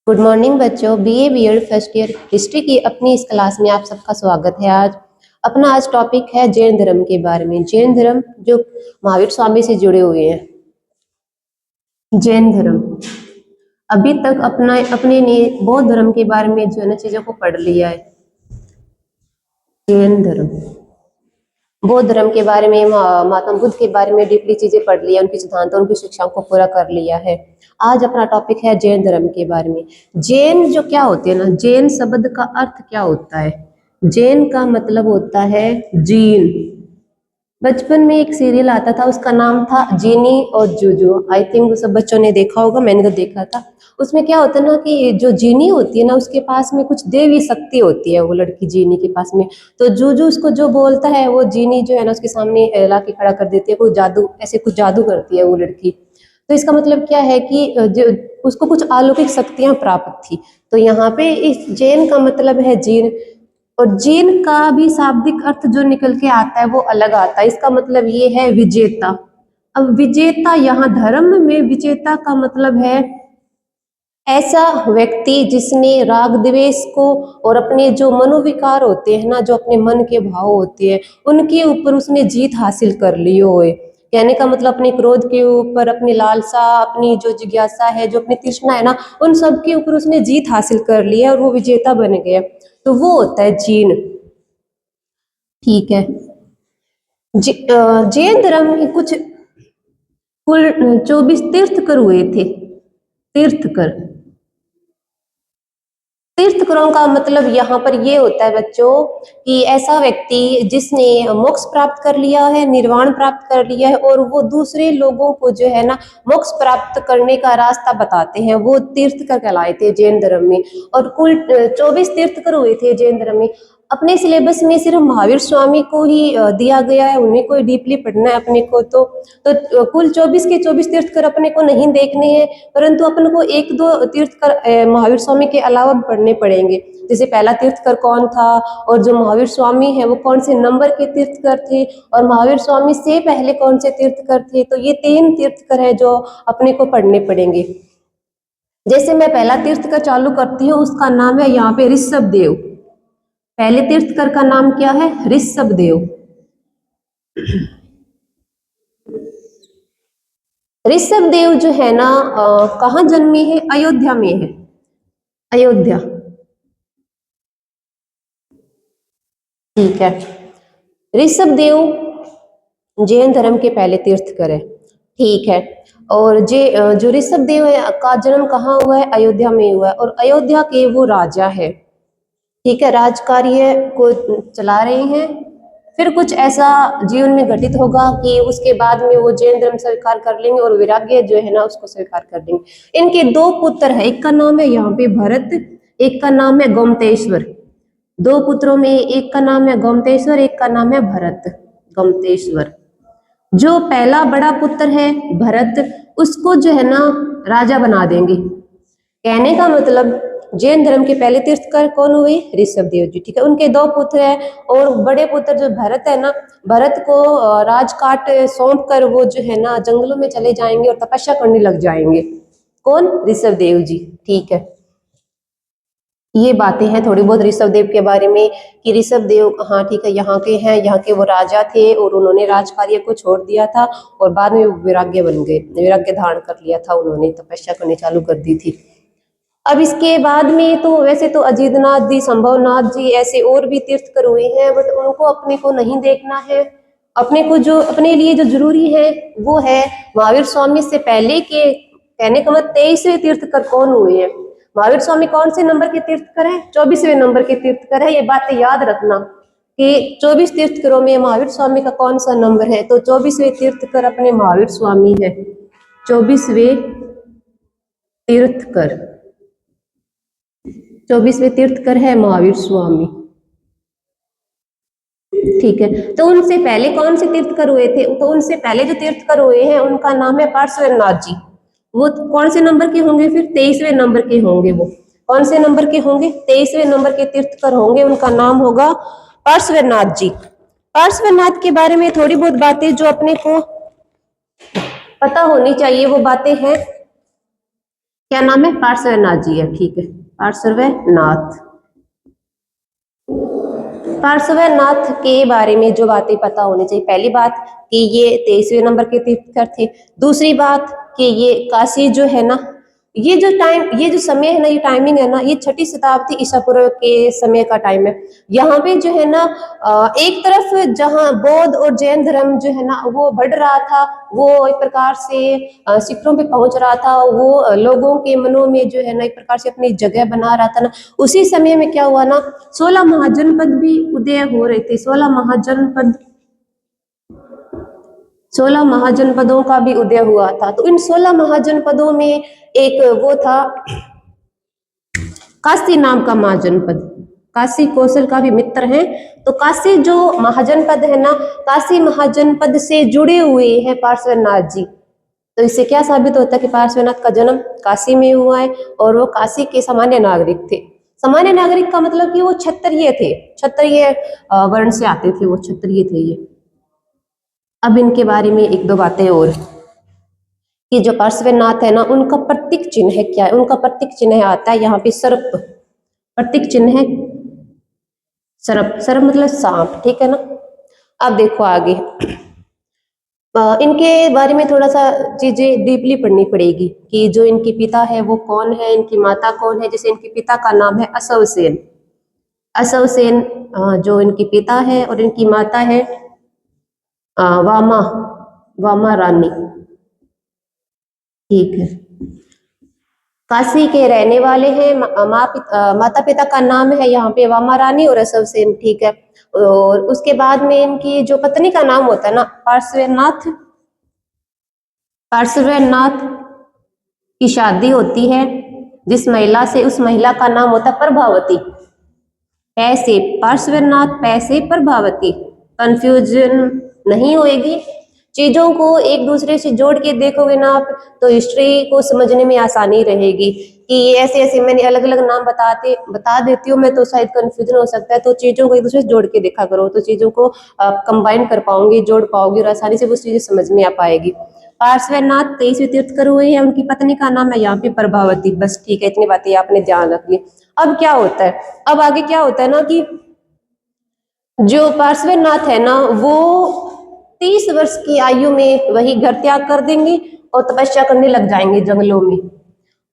Good morning बच्चों। BA BEd first year history की अपनी इस क्लास में आप सबका स्वागत है। आज टॉपिक है जैन धर्म के बारे में। जैन धर्म जो महावीर स्वामी से जुड़े हुए हैं। जैन धर्म अभी तक अपने ने बौद्ध धर्म के बारे में जो है ना चीजों को पढ़ लिया है। जैन धर्म बौद्ध धर्म के बारे में महात्मा बुद्ध के बारे में डीपली चीजें पढ़ लिया, उनकी सिद्धांतों उनकी शिक्षाओं को पूरा कर लिया है। आज अपना टॉपिक है जैन धर्म के बारे में। जैन जो क्या होते हैं ना, जैन शब्द का अर्थ क्या होता है? जैन का मतलब होता है जीन। बचपन में एक सीरियल आता था, उसका नाम था जीनी और जूजू। आई थिंक सब बच्चों ने देखा होगा, मैंने तो देखा था। उसमें क्या होता है ना कि जो जीनी होती है ना, उसके पास में कुछ देवी शक्ति होती है, वो लड़की जीनी के पास में। तो जूजू उसको जो बोलता है, वो जीनी जो है ना उसके सामने ला के खड़ा कर देती है। कोई जादू, ऐसे कुछ जादू करती है वो लड़की। तो इसका मतलब क्या है कि जो उसको कुछ अलौकिक शक्तियां प्राप्त थी। तो यहाँ पे इस जैन का मतलब है जीन। और जीन का भी शाब्दिक अर्थ जो निकल के आता है वो अलग आता है। इसका मतलब ये है विजेता। अब विजेता, यहाँ धर्म में विजेता का मतलब है ऐसा व्यक्ति जिसने राग द्वेष को और अपने जो मनोविकार होते हैं ना, जो अपने मन के भाव होते हैं, उनके ऊपर उसने जीत हासिल कर ली होए। कहने का मतलब अपने क्रोध के ऊपर, अपनी लालसा, अपनी जो जिज्ञासा है, जो अपनी तृष्णा है ना, उन सब के ऊपर उसने जीत हासिल कर ली है और वो विजेता बन गया। तो वो होता है जीन। ठीक है। जैन धर्म में कुछ कुल 24 तीर्थकर हुए थे। तीर्थकर, तीर्थकरों का मतलब यहाँ पर ये होता है बच्चों कि ऐसा व्यक्ति जिसने मोक्ष प्राप्त कर लिया है, निर्वाण प्राप्त कर लिया है, और वो दूसरे लोगों को जो है ना मोक्ष प्राप्त करने का रास्ता बताते हैं, वो तीर्थकर कहलाए थे जैन धर्म में। और कुल 24 तीर्थकर हुए थे जैन धर्म में। अपने सिलेबस में सिर्फ महावीर स्वामी को ही दिया गया है, उन्हें कोई डीपली पढ़ना है अपने को। तो कुल 24 के 24 तीर्थकर अपने को नहीं देखने हैं, परंतु अपन को एक दो तीर्थकर महावीर स्वामी के अलावा भी पढ़ने पड़ेंगे। जैसे पहला तीर्थकर कौन था, और जो महावीर स्वामी है वो कौन से नंबर के तीर्थकर थे, और महावीर स्वामी से पहले कौन से तीर्थकर थे। तो ये 3 तीर्थकर है जो अपने को पढ़ने पड़ेंगे। जैसे मैं पहला तीर्थकर चालू करती हूँ, उसका नाम है यहाँ पे ऋषभ देव। पहले तीर्थकर का नाम क्या है? ऋषभ देव। ऋषभ देव जो है ना कहाँ जन्मे हैं? अयोध्या में है। अयोध्या। ठीक है। ऋषभ देव जैन धर्म के पहले तीर्थकर है। ठीक है। और जो ऋषभ देव है का जन्म कहाँ हुआ है? अयोध्या में हुआ है। और अयोध्या के वो राजा है। ठीक है, राजकार्य को चला रहे हैं। फिर कुछ ऐसा जीवन में घटित होगा कि उसके बाद में वो जैन धर्म स्वीकार कर लेंगे और वैराग्य जो है ना उसको स्वीकार कर देंगे। इनके 2 पुत्र है, एक का नाम है यहाँ पे भरत, एक का नाम है गोमतेश्वर। 2 पुत्रों में एक का नाम है गोमतेश्वर, एक का नाम है भरत। गोमतेश्वर। जो पहला बड़ा पुत्र है भरत, उसको जो है ना राजा बना देंगे। कहने का मतलब जैन धर्म के पहले तीर्थकर कौन हुए? ऋषभ देव जी। ठीक है। उनके 2 पुत्र हैं, और बड़े पुत्र जो भरत है ना, भरत को राजकाट सौंप कर वो जो है ना जंगलों में चले जाएंगे और तपस्या करने लग जाएंगे। कौन? ऋषभ देव जी। ठीक है। ये बातें हैं थोड़ी बहुत ऋषभ देव के बारे में कि ऋषभ देव, हाँ ठीक है, यहाँ के हैं, यहाँ के वो राजा थे और उन्होंने राजकार्य को छोड़ दिया था और बाद में वैराग्य बन गए, वैराग्य धारण कर लिया था उन्होंने, तपस्या करनी चालू कर दी थी। अब इसके बाद में तो वैसे तो अजीतनाथ जी, संभवनाथ जी, ऐसे और भी तीर्थकर हुए हैं, बट उनको अपने को नहीं देखना है। अपने को जो अपने लिए जो जरूरी है वो है महावीर स्वामी से पहले के। कहने का मतलब 23वें तीर्थकर कौन हुए हैं? महावीर स्वामी कौन से नंबर के तीर्थकर हैं? 24वें नंबर के तीर्थकर है। ये बातें याद रखना कि 24 तीर्थकरों में महावीर स्वामी का कौन सा नंबर है। तो 24वें तीर्थकर अपने महावीर स्वामी है। 24वें तीर्थकर, 24वें तीर्थकर है महावीर स्वामी। ठीक है। तो उनसे पहले कौन से तीर्थकर हुए थे? तो उनसे पहले जो तीर्थकर हुए हैं उनका नाम है पार्श्वनाथ जी। वो कौन से नंबर के होंगे? फिर 23वें नंबर के होंगे। वो कौन से नंबर के होंगे? 23वें नंबर के तीर्थकर होंगे। उनका नाम होगा पार्श्वनाथ जी। पार्श्वनाथ के बारे में थोड़ी बहुत बातें जो अपने को पता होनी चाहिए, वो बातें हैं क्या नाम है? पार्श्वनाथ जी है, ठीक है, पार्श्वनाथ। पार्श्वनाथ के बारे में जो बातें पता होनी चाहिए, पहली बात कि ये 23वें नंबर के तीर्थकर थे। दूसरी बात कि ये काशी जो है ना, ये जो समय है ना, ये टाइमिंग है ना, ये 6ठी शताब्दी ईसा पूर्व के समय का टाइम है। यहाँ पे जो है ना एक तरफ जहाँ बौद्ध और जैन धर्म जो है ना वो बढ़ रहा था, वो एक प्रकार से शिखरों पे पहुंच रहा था, वो लोगों के मनों में जो है ना एक प्रकार से अपनी जगह बना रहा था ना, उसी समय में क्या हुआ ना, 16 महाजनपद भी उदय हो रहे थे। 16 महाजनपदों का भी उदय हुआ था। तो इन 16 महाजनपदों में एक वो था काशी नाम का महाजनपद। काशी कौशल का भी मित्र है। तो काशी जो महाजनपद है ना, काशी महाजनपद से जुड़े हुए हैं पार्श्वनाथ जी। तो इससे क्या साबित होता है कि पार्श्वनाथ का जन्म काशी में हुआ है और वो काशी के सामान्य नागरिक थे। सामान्य नागरिक का मतलब कि वो क्षत्रिय थे, क्षत्रिय वर्ण से आते थे, वो क्षत्रिय थे ये। अब इनके बारे में एक दो बातें और कि जो पार्श्वनाथ है ना, उनका प्रतीक चिन्ह है क्या है? उनका प्रतीक चिन्ह आता है यहाँ पे सर्प, प्रतीक चिन्ह है सर्प। सर्प मतलब सांप, ठीक है ना। अब देखो आगे इनके बारे में थोड़ा सा चीजें डीपली पढ़नी पड़ेगी कि जो इनके पिता है वो कौन है, इनकी माता कौन है। जैसे इनके पिता का नाम है असवसेन। असवसेन जो इनके पिता है, और इनकी माता है वामा, वामा रानी, ठीक है। काशी के रहने वाले हैं। माता पिता का नाम है यहाँ पे वामा रानी और असवसेन, ठीक है। और उसके बाद में इनकी जो पत्नी का नाम होता है ना पार्श्वनाथ, पार्श्वनाथ की शादी होती है जिस महिला से, उस महिला का नाम होता है प्रभावती। पैसे पार्श्वनाथ, पैसे प्रभावती, कंफ्यूजन नहीं होएगी। चीजों को एक दूसरे से जोड़ के देखोगे ना आप, तो हिस्ट्री को समझने में आसानी रहेगी कि ये ऐसे ऐसे मैंने अलग अलग नाम बता देती हूँ मैं, तो शायद कंफ्यूजन हो सकता है। तो चीजों को एक दूसरे से जोड़ के देखा करो, तो चीजों को आप कंबाइन कर पाओगे, जोड़ पाओगे और आसानी से वो चीजें समझ में आ पाएगी। पार्श्वनाथ 23वें तीर्थकर हुए हैं। उनकी पत्नी का नाम है यहाँ पे प्रभावती। बस ठीक है, इतनी बातें आपने ध्यान रख ली। अब क्या होता है, अब आगे क्या होता है ना कि जो पार्श्वनाथ है ना वो 30 वर्ष की आयु में वही घर त्याग कर देंगे और तपस्या करने लग जाएंगे जंगलों में।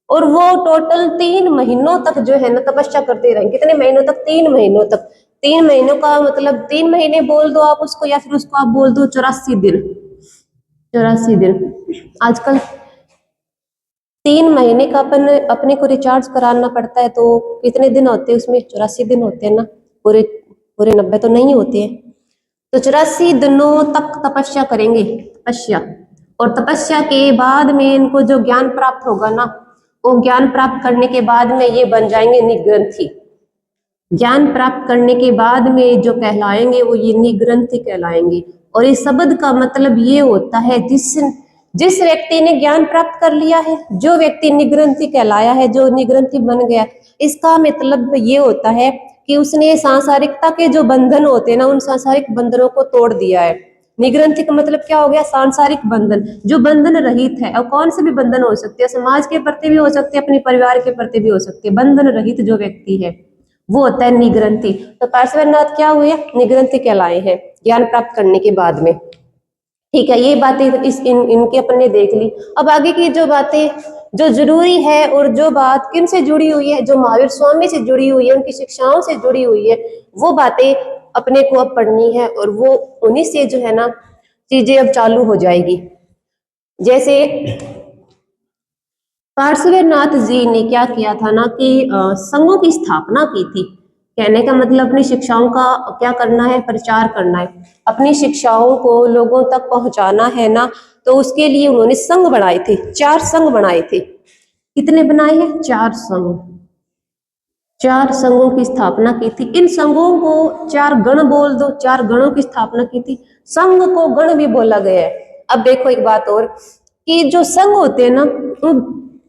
और वो टोटल 3 महीनों तक जो है ना तपस्या करते रहेंगे। कितने महीनों तक? 3 महीनों तक। 3 महीनों का मतलब 3 महीने बोल दो आप उसको, या फिर उसको आप बोल दो 84 दिन। 84 दिन। आजकल 3 महीने का अपन अपने को रिचार्ज कराना पड़ता है, तो कितने दिन होते हैं उसमें? 84 दिन होते हैं ना, पूरे पूरे 90 तो नहीं होते हैं। तो 84 दिनों तक तपस्या करेंगे, तपस्या। और तपस्या के बाद में इनको जो ज्ञान प्राप्त होगा ना, वो ज्ञान प्राप्त करने के बाद में ये बन जाएंगे निग्रंथी। ज्ञान प्राप्त करने के बाद में जो कहलाएंगे वो ये निग्रंथि कहलाएंगे। और इस शब्द का मतलब ये होता है जिस जिस व्यक्ति ने ज्ञान प्राप्त कर लिया है, जो व्यक्ति निग्रंथि कहलाया है, जो निग्रंथि बन गया, इसका मतलब ये होता है कि उसने सांसारिकता के जो बंधन होते हैं ना, उन सांसारिक बंधनों को तोड़ दिया है। निग्रंथि का मतलब क्या हो गया? सांसारिक बंधन, जो बंधन रहित है। और कौन से भी बंधन हो सकते हैं, समाज के प्रति भी हो सकते हैं, अपने परिवार के प्रति भी हो सकते हैं। बंधन रहित जो व्यक्ति है वो होता है निग्रंथि। तो पार्श्वनाथ क्या हुए? निग्रंथि कहलाए हैं ज्ञान प्राप्त करने के बाद में। ठीक है, ये बातें इनके अपन ने देख ली। अब आगे की जो बातें जो जरूरी है और जो बात किन से जुड़ी हुई है, जो महावीर स्वामी से जुड़ी हुई है, उनकी शिक्षाओं से जुड़ी हुई है, वो बातें अपने को अब पढ़नी है। और वो उन्हीं से जो है ना चीजें अब चालू हो जाएगी। जैसे पार्श्वनाथ जी ने क्या किया था ना कि संघों की स्थापना की थी। कहने का मतलब अपनी शिक्षाओं का क्या करना है? प्रचार करना है। अपनी शिक्षाओं को लोगों तक पहुंचाना है ना, तो उसके लिए उन्होंने संघ बनाए थे। 4 संघ बनाए थे। कितने बनाए हैं? 4 संघ। 4 संघों की स्थापना की थी। इन संघों को 4 गण बोल दो, 4 गणों की स्थापना की थी। संघ को गण भी बोला गया है। अब देखो एक बात और कि जो संघ होते हैं ना,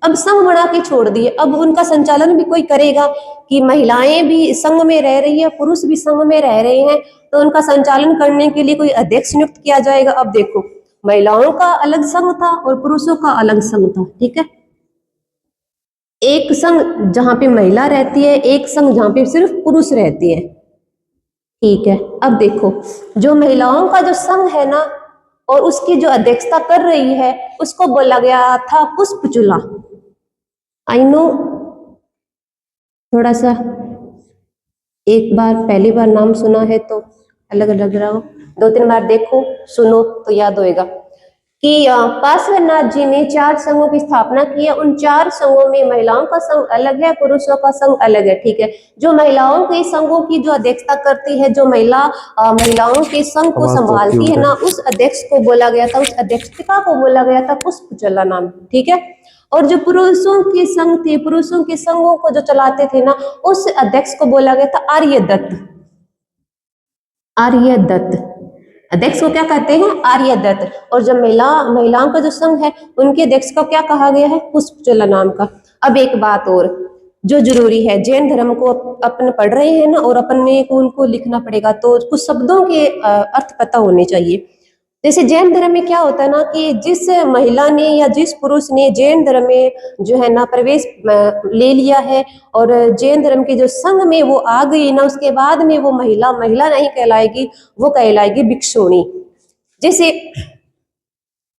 अब संघ बना के छोड़ दिए। अब उनका संचालन भी कोई करेगा कि महिलाएं भी संघ में रह रही है, पुरुष भी संघ में रह रहे हैं, तो उनका संचालन करने के लिए कोई अध्यक्ष नियुक्त किया जाएगा। अब देखो, महिलाओं का अलग संघ था और पुरुषों का अलग संघ था, ठीक है। एक संघ जहां पे महिला रहती है, एक संघ जहां पे सिर्फ पुरुष रहते हैं। ठीक है, अब देखो, जो महिलाओं का जो संघ है ना, और उसकी जो अध्यक्षता कर रही है, उसको बोला गया था पुष्पचूला। आई नो, थोड़ा सा एक बार पहली बार नाम सुना है तो अलग लग रहा हो, दो तीन बार देखो सुनो तो याद होएगा कि पार्श्वनाथ जी ने 4 संघों की स्थापना की है। उन 4 संघों में महिलाओं का संघ अलग है, पुरुषों का संघ अलग है। ठीक है, जो महिलाओं के संघों की जो अध्यक्षता करती है, जो महिलाओं के संघ को आवाज तो आपकी संभालती है उल्टा ना, है। उस अध्यक्ष को बोला गया था, उस अध्यक्षिका को बोला गया था पुष्पचला नाम। ठीक है, और जो पुरुषों के संघ थे, पुरुषों के संघों को जो चलाते थे ना, उस अध्यक्ष को बोला गया था आर्यदत्त। आर्यदत्त अध्यक्ष को क्या कहते हैं? आर्यदत्त। और जब महिलाओं का जो संघ है, उनके अध्यक्ष को क्या कहा गया है? पुष्पचला नाम का। अब एक बात और जो जरूरी है, जैन धर्म को अपन पढ़ रहे हैं ना, और अपन को उनको लिखना पड़ेगा, तो कुछ शब्दों के अर्थ पता होने चाहिए। जैसे जैन धर्म में क्या होता है ना, कि जिस महिला ने या जिस पुरुष ने जैन धर्म में जो है ना प्रवेश ले लिया है, और जैन धर्म के जो संघ में वो आ गई ना, उसके बाद में वो महिला महिला नहीं कहलाएगी, वो कहलाएगी भिक्षुणी। जैसे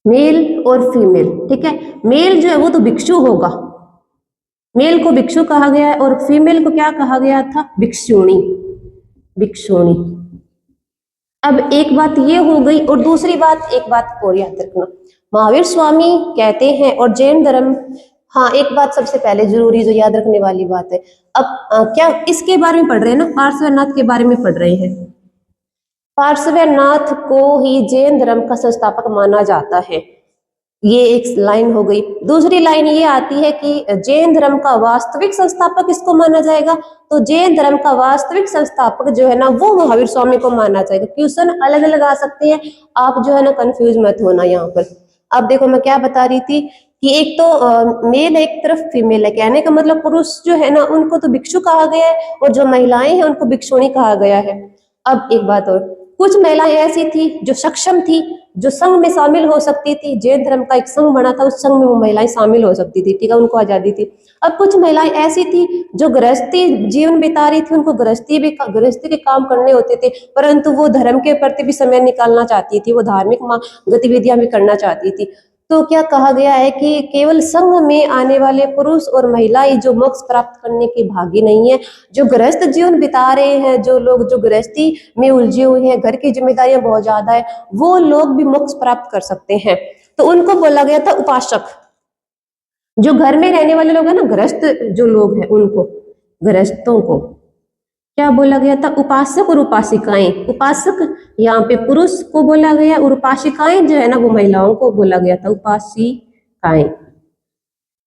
मेल और फीमेल, ठीक है, मेल जो है वो तो भिक्षु होगा, मेल को भिक्षु कहा गया है, और फीमेल को क्या कहा गया था? भिक्षुणी। भिक्षुणी। अब एक बात ये हो गई, और दूसरी बात, एक बात और याद रखना, महावीर स्वामी कहते हैं और जैन धर्म, हाँ एक बात सबसे पहले जरूरी जो याद रखने वाली बात है, अब क्या इसके बारे में पढ़ रहे हैं ना, पार्श्वनाथ के बारे में पढ़ रहे हैं। पार्श्वनाथ को ही जैन धर्म का संस्थापक माना जाता है। ये एक लाइन हो गई। दूसरी लाइन ये आती है कि जैन धर्म का वास्तविक संस्थापक किसको माना जाएगा? तो जैन धर्म का वास्तविक संस्थापक जो है ना, वो महावीर स्वामी को माना जाएगा। क्वेश्चन अलग अलग आ सकते हैं, आप जो है ना कंफ्यूज मत होना यहाँ पर। अब देखो मैं क्या बता रही थी कि एक तो मेल है, एक तरफ फीमेल है, कहने का मतलब पुरुष जो है ना उनको तो भिक्षु कहा गया है, और जो महिलाएं हैं उनको भिक्षुणी कहा गया है। अब एक बात और, कुछ महिलाएं ऐसी थी जो सक्षम थी, जो संघ में शामिल हो सकती थी, जैन धर्म का एक संघ बना था, उस संघ में वो महिलाएं शामिल हो सकती थी। ठीक है, उनको आजादी थी। अब कुछ महिलाएं ऐसी थी जो गृहस्थी जीवन बिता रही थी, उनको गृहस्थी के काम करने होते थे, परंतु वो धर्म के प्रति भी समय निकालना चाहती थी, वो धार्मिक गतिविधियां भी करना चाहती थी। तो क्या कहा गया है कि केवल संघ में आने वाले पुरुष और महिलाएं जो मोक्ष प्राप्त करने के भागी नहीं है, जो गृहस्थ जीवन बिता रहे हैं, जो लोग जो गृहस्थी में उलझे हुए हैं, घर की जिम्मेदारियां बहुत ज्यादा है, वो लोग भी मोक्ष प्राप्त कर सकते हैं। तो उनको बोला गया था उपासक। जो घर में रहने वाले लोग हैं ना, गृहस्थ जो लोग हैं, उनको, गृहस्थों को क्या बोला गया था? उपासक और उपासिकाएं। उपासक यहाँ पे पुरुष को बोला गया, और उपासिकाएं जो है ना वो महिलाओं को बोला गया था, उपासिकाएं।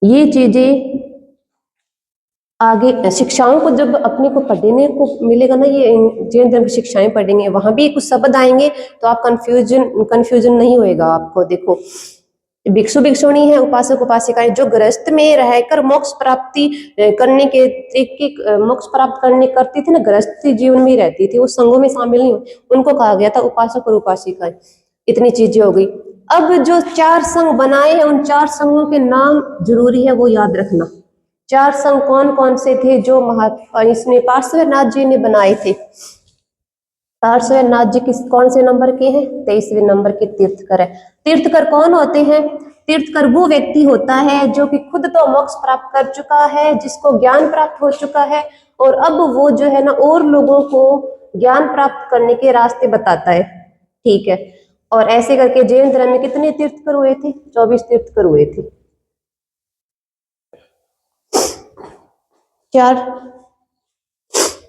ये चीजें आगे शिक्षाओं को जब अपने को पढ़ने को मिलेगा ना, ये जैन धर्म की शिक्षाएं पढ़ेंगे, वहां भी कुछ शब्द आएंगे, तो आप कंफ्यूजन नहीं होएगा आपको। देखो, भिक्षु भिक्षुणी है, उपासक उपासिकाएं, जो गृहस्थ में रहकर मोक्ष प्राप्ति करने के तरीके, मोक्ष प्राप्त करने करती थी ना, गृहस्थी जीवन में रहती थी, वो संघों में शामिल नहीं हुई, उनको कहा गया था उपासक और उपासिकाएं। इतनी चीजें हो गई। अब जो 4 संघ बनाए हैं, उन 4 संघों के नाम जरूरी है वो याद रखना। 4 संघ कौन कौन से थे जो इसने पार्श्वनाथ जी ने बनाए थे? पार्श्वनाथ जी किस कौन से नंबर के हैं? 23वें नंबर के तीर्थकर है। तीर्थकर कौन होते हैं? तीर्थकर वो व्यक्ति होता है जो कि खुद तो मोक्ष प्राप्त कर चुका है, जिसको ज्ञान प्राप्त हो चुका है, और अब वो जो है ना और लोगों को ज्ञान प्राप्त करने के रास्ते बताता है। ठीक है, और ऐसे करके जैन धर्म में कितने तीर्थकर हुए थे? 24 तीर्थकर हुए थे।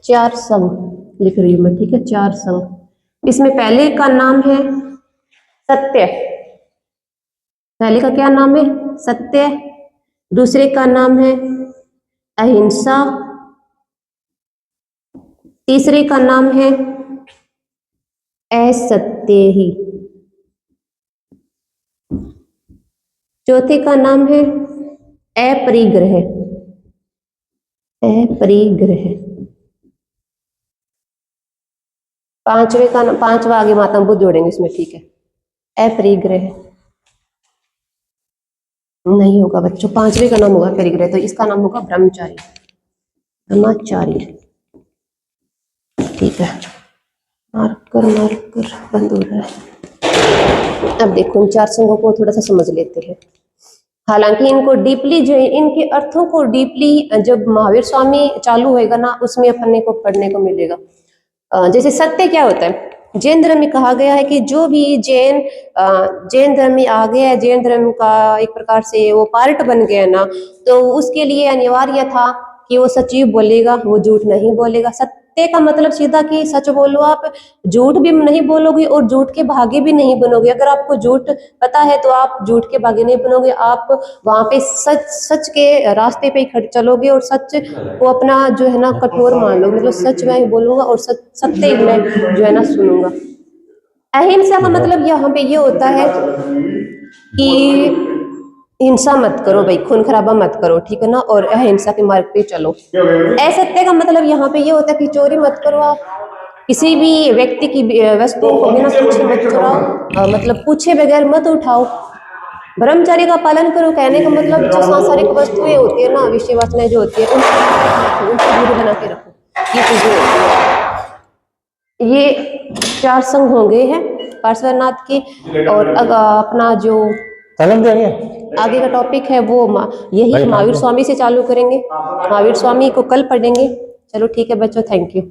4 संघ लिख रही हूं मैं, ठीक है, 4 संघ। इसमें पहले का नाम है सत्य। पहले का क्या नाम है? सत्य। दूसरे का नाम है अहिंसा। तीसरे का नाम है असत्य ही। चौथे का नाम है अपरिग्रह। अपरिग्रह। पांचवा आगे माता बुद्ध जोड़ेंगे इसमें, ठीक है, अपरिग्रह। नहीं होगा बच्चों, पांचवे का नाम होगा परिग्रह, तो इसका नाम होगा ब्रह्मचारी, ब्रह्मचारी। ठीक है, मार्कर बंद हो रहा है। अब देखो इन चार संघों को थोड़ा सा समझ लेते हैं। हालांकि इनको डीपली जो है, इनके अर्थों को डीपली जब महावीर स्वामी चालू होएगा ना, उसमें अपने को पढ़ने को मिलेगा। जैसे सत्य क्या होता है, जैन धर्म में कहा गया है कि जो भी जैन धर्म में आ गया है, जैन धर्म का एक प्रकार से वो पार्ट बन गया ना, तो उसके लिए अनिवार्य था कि वो सचिव बोलेगा, वो झूठ नहीं बोलेगा। सत्य का मतलब सीधा कि सच बोलो, आप झूठ भी नहीं बोलोगे और झूठ के भागी भी नहीं बनोगे। अगर आपको झूठ पता है तो आप झूठ के भागी नहीं बनोगे, आप वहां पे सच के रास्ते पे ही चलोगे और सच को अपना जो है ना कठोर मान लो, मतलब सच मैं ही बोलूंगा और सत्य ही मैं जो है ना सुनूंगा। अहिंसा का मतलब यहाँ पे ये होता है कि हिंसा मत करो भाई, खून खराबा मत करो, ठीक है ना, और अहिंसा के मार्ग पे चलो। असत्य का मतलब यहाँ पे ये होता है कि चोरी मत करो, आप किसी भी व्यक्ति की वस्तुओं को बिना पूछे मत चुराओ, मतलब पूछे बगैर मत उठाओ। ब्रह्मचर्य का पालन करो, कहने का मतलब जो सांसारिक वस्तुएं होती है ना, विषय वासनाएं जो होती है, उनसे दूरी बना के रखो, ये चीजें होती है। ये चार संघ होंगे हैं पार्श्वनाथ के। और अपना जो आगे का टॉपिक है वो यही महावीर स्वामी से चालू करेंगे। महावीर स्वामी को कल पढ़ेंगे। चलो ठीक है बच्चों, थैंक यू।